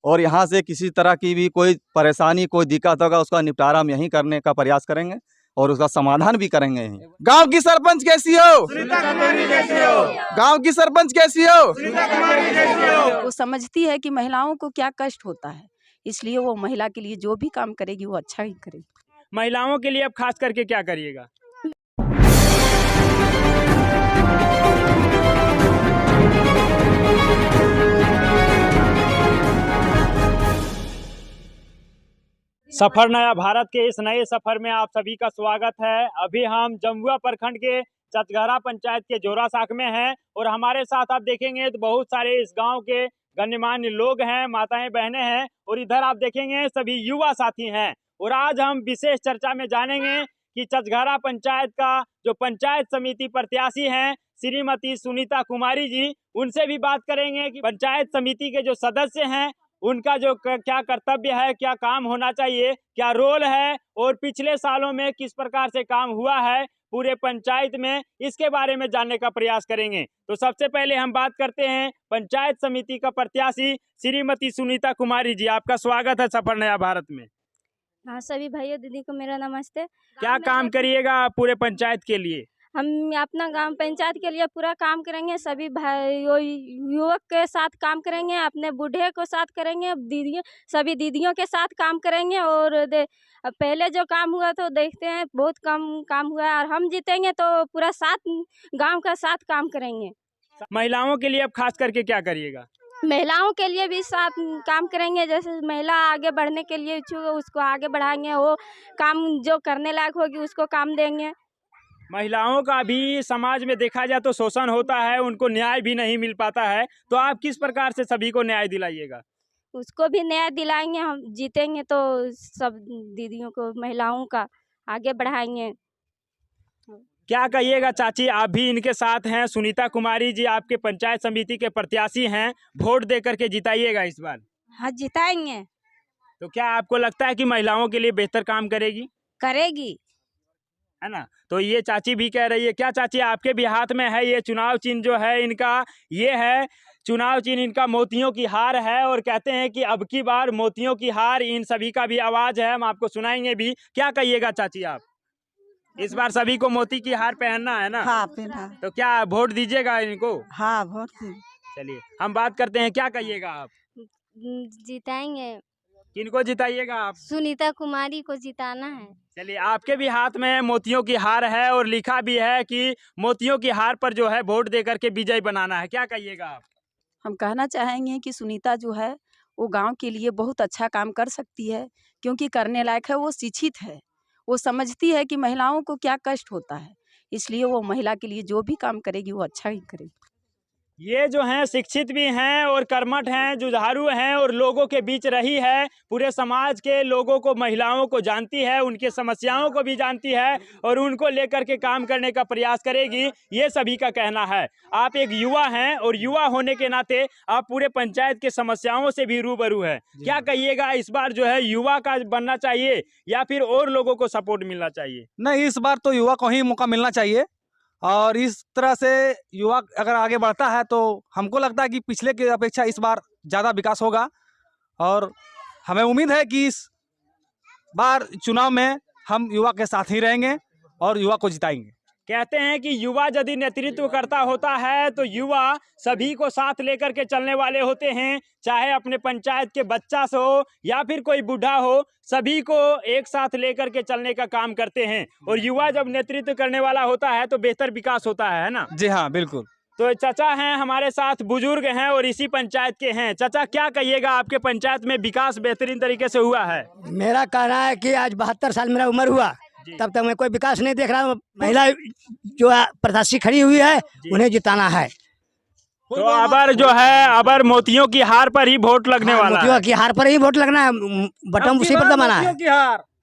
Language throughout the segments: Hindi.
और यहाँ से किसी तरह की भी कोई परेशानी, कोई दिक्कत होगा उसका निपटारा हम यहीं करने का प्रयास करेंगे और उसका समाधान भी करेंगे यहीं। गांव की सरपंच कैसी हो? गांव की सरपंच कैसी हो? वो समझती है कि महिलाओं को क्या कष्ट होता है, इसलिए वो महिला के लिए जो भी काम करेगी वो अच्छा ही करेगी। महिलाओं के लिए अब खास करके क्या करिएगा? सफर नया भारत के इस नए सफर में आप सभी का स्वागत है। अभी हम जमुआ प्रखंड के चचघरा पंचायत के जोरा साख में हैं और हमारे साथ आप देखेंगे तो बहुत सारे इस गांव के गण्यमान्य लोग हैं, माताएं बहनें हैं और इधर आप देखेंगे सभी युवा साथी हैं। और आज हम विशेष चर्चा में जानेंगे कि चचघरा पंचायत का जो पंचायत समिति प्रत्याशी हैं श्रीमती सुनीता कुमारी जी, उनसे भी बात करेंगे कि पंचायत समिति के जो सदस्य हैं उनका जो क्या कर्तव्य है, क्या काम होना चाहिए, क्या रोल है और पिछले सालों में किस प्रकार से काम हुआ है पूरे पंचायत में, इसके बारे में जानने का प्रयास करेंगे। तो सबसे पहले हम बात करते हैं पंचायत समिति का प्रत्याशी श्रीमती सुनीता कुमारी जी। आपका स्वागत है सफर नया भारत में। हाँ, सभी भाइयों दीदी को मेरा नमस्ते। क्या काम करिएगा पूरे पंचायत के लिए? हम अपना गांव पंचायत के लिए पूरा काम करेंगे, सभी भाइयों युवक के साथ काम करेंगे, अपने बूढ़े को साथ करेंगे, दीदियों सभी दीदियों के साथ काम करेंगे। और पहले जो काम हुआ तो देखते हैं बहुत कम काम हुआ है और हम जीतेंगे तो पूरा साथ गांव का साथ काम करेंगे। महिलाओं के लिए अब खास करके क्या करिएगा? महिलाओं के लिए भी साथ काम करेंगे, जैसे महिला आगे बढ़ने के लिए उसको आगे बढ़ाएंगे, वो काम जो करने लायक होगी उसको काम देंगे। महिलाओं का भी समाज में देखा जाए तो शोषण होता है, उनको न्याय भी नहीं मिल पाता है, तो आप किस प्रकार से सभी को न्याय दिलाइएगा? उसको भी न्याय दिलाएंगे, हम जीतेंगे तो सब दीदियों को महिलाओं का आगे बढ़ाएंगे। क्या कहिएगा चाची, आप भी इनके साथ हैं, सुनीता कुमारी जी आपके पंचायत समिति के प्रत्याशी हैं, वोट दे करके जिताइएगा इस बार। हाँ, जिताएंगे। तो क्या आपको लगता है कि महिलाओं के लिए बेहतर काम करेगी? करेगी, है ना? तो ये चाची भी कह रही है। क्या चाची आपके भी हाथ में है ये चुनाव चिन्ह जो है इनका, ये है चुनाव चिन्ह इनका मोतियों की हार है और कहते हैं कि अब की बार मोतियों की हार, इन सभी का भी आवाज है, हम आपको सुनाएंगे भी। क्या कहिएगा चाची आप, इस बार सभी को मोती की हार पहनना है ना? हाँ, पहना। तो क्या वोट दीजिएगा इनको? हाँ, वोट। चलिए हम बात करते हैं, क्या कहिएगा आप, जिताएंगे। किनको जिताइएगा आप? सुनीता कुमारी को जिताना है। चलिए आपके भी हाथ में मोतियों की हार है और लिखा भी है कि मोतियों की हार पर जो है वोट दे करके विजय बनाना है। क्या कहिएगा आप? हम कहना चाहेंगे कि सुनीता जो है वो गांव के लिए बहुत अच्छा काम कर सकती है, क्योंकि करने लायक है, वो शिक्षित है, वो समझती है कि महिलाओं को क्या कष्ट होता है, इसलिए वो महिला के लिए जो भी काम करेगी वो अच्छा ही करेगी। ये जो हैं शिक्षित भी हैं और कर्मठ हैं, जुझारू हैं और लोगों के बीच रही है, पूरे समाज के लोगों को, महिलाओं को जानती है, उनके समस्याओं को भी जानती है और उनको लेकर के काम करने का प्रयास करेगी, ये सभी का कहना है। आप एक युवा हैं और युवा होने के नाते आप पूरे पंचायत के समस्याओं से भी रूबरू है। क्या कहिएगा, इस बार जो है युवा का बनना चाहिए या फिर और लोगों को सपोर्ट मिलना चाहिए? नहीं, इस बार तो युवा को ही मौका मिलना चाहिए और इस तरह से युवा अगर आगे बढ़ता है तो हमको लगता है कि पिछले की अपेक्षा इस बार ज़्यादा विकास होगा और हमें उम्मीद है कि इस बार चुनाव में हम युवा के साथ ही रहेंगे और युवा को जिताएंगे। कहते हैं कि युवा यदि नेतृत्व करता होता है तो युवा सभी को साथ लेकर के चलने वाले होते हैं, चाहे अपने पंचायत के बच्चा से हो या फिर कोई बूढ़ा हो, सभी को एक साथ लेकर के चलने का काम करते हैं और युवा जब नेतृत्व करने वाला होता है तो बेहतर विकास होता है ना? जी हाँ, बिल्कुल। तो चाचा हैं हमारे साथ, बुजुर्ग हैं और इसी पंचायत के हैं। चाचा क्या कहिएगा, आपके पंचायत में विकास बेहतरीन तरीके से हुआ है? मेरा कहना है कि आज 72 साल मेरा उम्र हुआ, तब तक मैं कोई विकास नहीं देख रहा। महिला जो प्रत्याशी खड़ी हुई है उन्हें जिताना है। तो अबर जो है, अबर मोतियों की हार पर ही वोट लगने वाला है। मोतियों की हार पर ही वोट लगना है, बटन उसी पर दबाना है।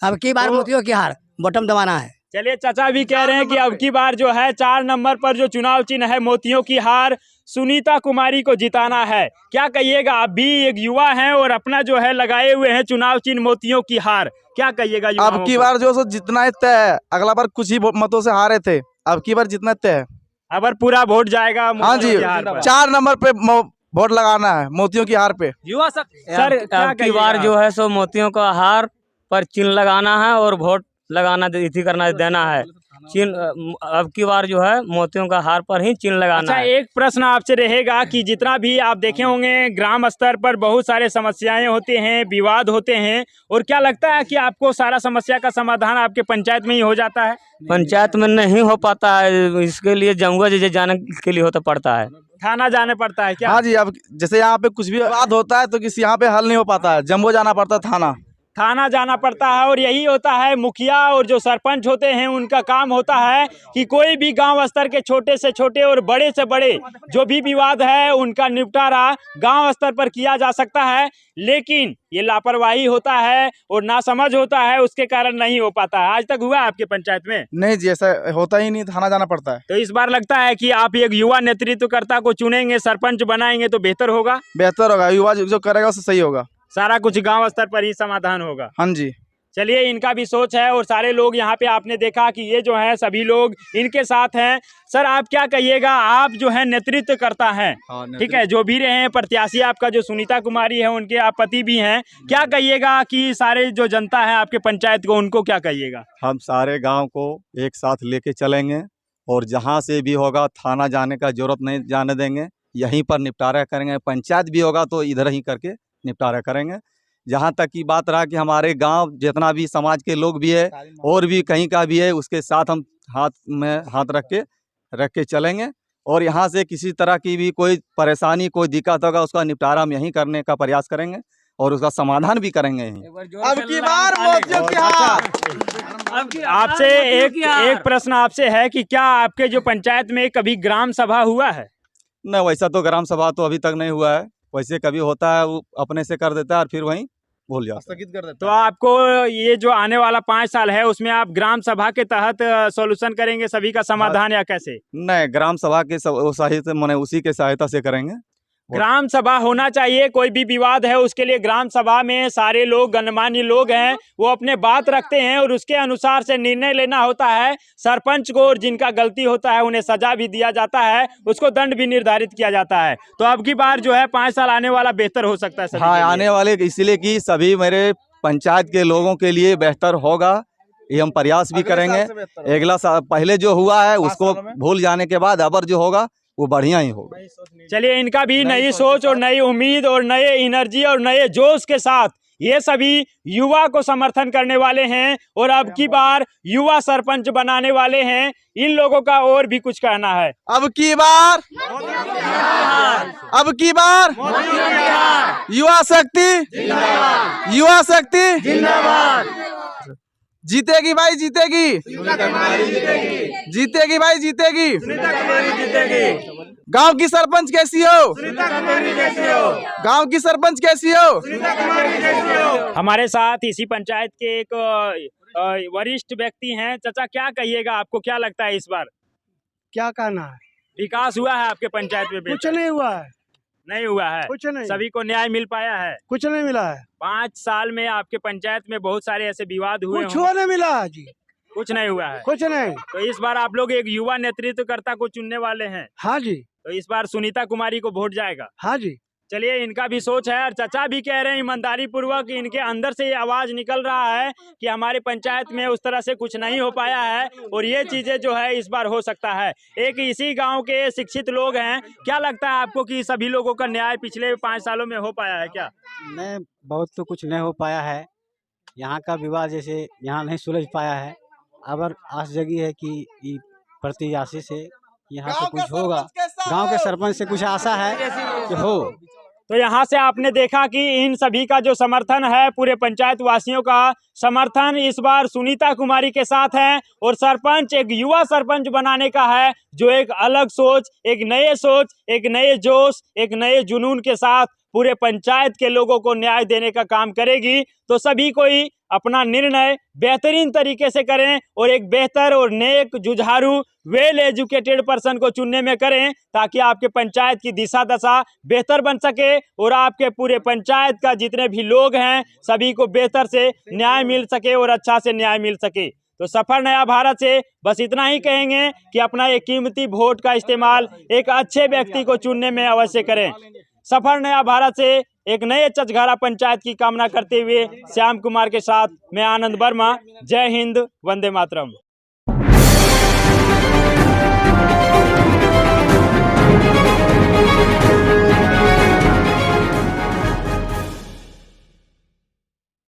अब की बार मोतियों की हार बटन दबाना है। चलिए चाचा भी कह रहे हैं कि अब की बार जो है 4 नंबर पर जो चुनाव चिन्ह है मोतियों की हार, सुनीता कुमारी को जिताना है। क्या कहिएगा, आप भी एक युवा हैं और अपना जो है लगाए हुए हैं चुनाव चिन्ह मोतियों की हार, क्या कहिएगा? अब की बार जो जितना तय है, अगला बार कुछ ही मतों से हारे थे, अब की बार जितना तय है। अबर पूरा वोट जाएगा? हाँ जी, 4 नंबर पे वोट लगाना है मोतियों की हार पे। युवा सब सर अब की बार जो है सो मोतियों का हार पर चिन्ह लगाना है और वोट लगाना इसी करना देना है। चिन्ह अब की बार जो है मोतियों का हार पर ही चिन्ह लगाना अच्छा, है। एक प्रश्न आपसे रहेगा कि जितना भी आप देखे होंगे ग्राम स्तर पर बहुत सारे समस्याएं होते हैं, विवाद होते हैं, और क्या लगता है कि आपको सारा समस्या का समाधान आपके पंचायत में ही हो जाता है? पंचायत में नहीं हो पाता है, इसके लिए जमुआ जैसे जाने के लिए होता पड़ता है। थाना जाने पड़ता है क्या? हाँ जी, अब जैसे यहाँ पे कुछ भी बात होता है तो किसी यहाँ पे हल नहीं हो पाता है, जम्बो जाना पड़ता है थाना। थाना जाना पड़ता है, और यही होता है मुखिया और जो सरपंच होते हैं उनका काम होता है कि कोई भी गांव स्तर के छोटे से छोटे और बड़े से बड़े जो भी विवाद है उनका निपटारा गांव स्तर पर किया जा सकता है, लेकिन ये लापरवाही होता है और नासमझ होता है, उसके कारण नहीं हो पाता है। आज तक हुआ आपके पंचायत में? नहीं जी, ऐसा होता ही नहीं, थाना जाना पड़ता है। तो इस बार लगता है कि आप एक युवा नेतृत्वकर्ता को चुनेंगे, सरपंच बनाएंगे तो बेहतर होगा? बेहतर होगा, युवा जो करेगा उससे सही होगा। सारा कुछ गांव स्तर पर ही समाधान होगा। हाँ जी। चलिए, इनका भी सोच है, और सारे लोग यहाँ पे आपने देखा कि ये जो है सभी लोग इनके साथ हैं। सर, आप क्या कहिएगा? आप जो है नेतृत्व करता हैं, ठीक है, जो भी रहे हैं प्रत्याशी आपका जो सुनीता कुमारी है उनके आप पति भी हैं, क्या कहिएगा कि सारे जो जनता है आपके पंचायत को, उनको क्या कहिएगा? हम सारे गांव को एक साथ लेके चलेंगे और जहां से भी होगा थाना जाने का जरूरत नहीं जाने देंगे, यहीं पर निपटारा करेंगे। पंचायत भी होगा तो इधर ही करके निपटारा करेंगे। जहां तक की बात रहा कि हमारे गांव जितना भी समाज के लोग भी है और भी कहीं का भी है, उसके साथ हम हाथ में हाथ रख के चलेंगे, और यहाँ से किसी तरह की भी कोई परेशानी कोई दिक्कत होगा उसका निपटारा हम यहीं करने का प्रयास करेंगे और उसका समाधान भी करेंगे यहीं। अब की बार मोतियों की हार। आपसे एक प्रश्न आपसे है कि क्या आपके जो पंचायत में कभी ग्राम सभा हुआ है? नहीं, वैसा तो ग्राम सभा तो अभी तक नहीं हुआ है। वैसे कभी होता है वो अपने से कर देता है और फिर वहीं भूल जाता है, स्थगित कर देता है। तो आपको ये जो आने वाला 5 साल है उसमें आप ग्राम सभा के तहत सॉल्यूशन करेंगे सभी का समाधान, या कैसे? नहीं, ग्राम सभा के सहायता माने उसी के सहायता से करेंगे। ग्राम सभा होना चाहिए। कोई भी विवाद है उसके लिए ग्राम सभा में सारे लोग गणमान्य लोग हैं, वो अपने बात रखते हैं और उसके अनुसार से निर्णय लेना होता है। सरपंच को और जिनका गलती होता है उन्हें सजा भी दिया जाता है, उसको दंड भी निर्धारित किया जाता है। तो अब की बार जो है 5 साल आने वाला बेहतर हो सकता है। हाँ, आने वाले इसलिए कि सभी मेरे पंचायत के लोगों के लिए बेहतर होगा, ये हम प्रयास भी करेंगे। अगला साल पहले जो हुआ है उसको भूल जाने के बाद अब जो होगा वो बढ़िया ही होगा। चलिए, इनका भी नई सोच और नई उम्मीद और नए एनर्जी और नए जोश के साथ ये सभी युवा को समर्थन करने वाले हैं और अब की बार युवा सरपंच बनाने वाले हैं। इन लोगों का और भी कुछ कहना है। अब की बार युवा शक्ति जीतेगी भाई, जीतेगी भाई, जीतेगी। गांव की सरपंच कैसी हो? गांव की सरपंच कैसी हो? हमारे साथ इसी पंचायत के एक वरिष्ठ व्यक्ति हैं। चाचा, क्या कहिएगा? आपको क्या लगता है इस बार क्या कहना है? विकास हुआ है आपके पंचायत में? कुछ नहीं हुआ है। नहीं हुआ है? कुछ नहीं, सभी को न्याय मिल पाया है? कुछ नहीं मिला है। 5 साल में आपके पंचायत में बहुत सारे ऐसे विवाद हुए कुछ होंगे। नहीं मिला है जी, कुछ नहीं हुआ है? कुछ नहीं। तो इस बार आप लोग एक युवा नेतृत्वकर्ता को चुनने वाले हैं। हाँ जी, तो इस बार सुनीता कुमारी को वोट जाएगा? हाँ जी। चलिए, इनका भी सोच है और चाचा भी कह रहे हैं ईमानदारी पूर्वक, इनके अंदर से ये आवाज निकल रहा है कि हमारे पंचायत में उस तरह से कुछ नहीं हो पाया है और ये चीजें जो है इस बार हो सकता है। एक इसी गांव के शिक्षित लोग हैं, क्या लगता है आपको कि सभी लोगों का न्याय पिछले 5 सालों में हो पाया है क्या? नहीं, बहुत तो कुछ नहीं हो पाया है। यहाँ का विवाद जैसे यहाँ नहीं सुलझ पाया है। अब आस जगी है कि प्रत्याशी से यहाँ से कुछ होगा। गांव के सरपंच से कुछ आशा है कि हो। तो यहाँ से आपने देखा कि इन सभी का जो समर्थन है, पूरे पंचायत वासियों का समर्थन इस बार सुनीता कुमारी के साथ है और सरपंच एक युवा सरपंच बनाने का है, जो एक अलग सोच, एक नए जोश, एक नए जुनून के साथ पूरे पंचायत के लोगों को न्याय देने का काम करेगी। तो सभी कोई अपना निर्णय बेहतरीन तरीके से करें और एक बेहतर और नेक, जुझारू, वेल एजुकेटेड पर्सन को चुनने में करें, ताकि आपके पंचायत की दिशा दशा बेहतर बन सके और आपके पूरे पंचायत का जितने भी लोग हैं सभी को बेहतर से न्याय मिल सके और अच्छा से न्याय मिल सके। तो सफर नया भारत से बस इतना ही कहेंगे कि अपना एक कीमती वोट का इस्तेमाल एक अच्छे व्यक्ति को चुनने में अवश्य करें। सफर नया भारत से एक नए चचघारा पंचायत की कामना करते हुए श्याम कुमार के साथ मैं आनंद वर्मा। जय हिंद, वंदे मातरम।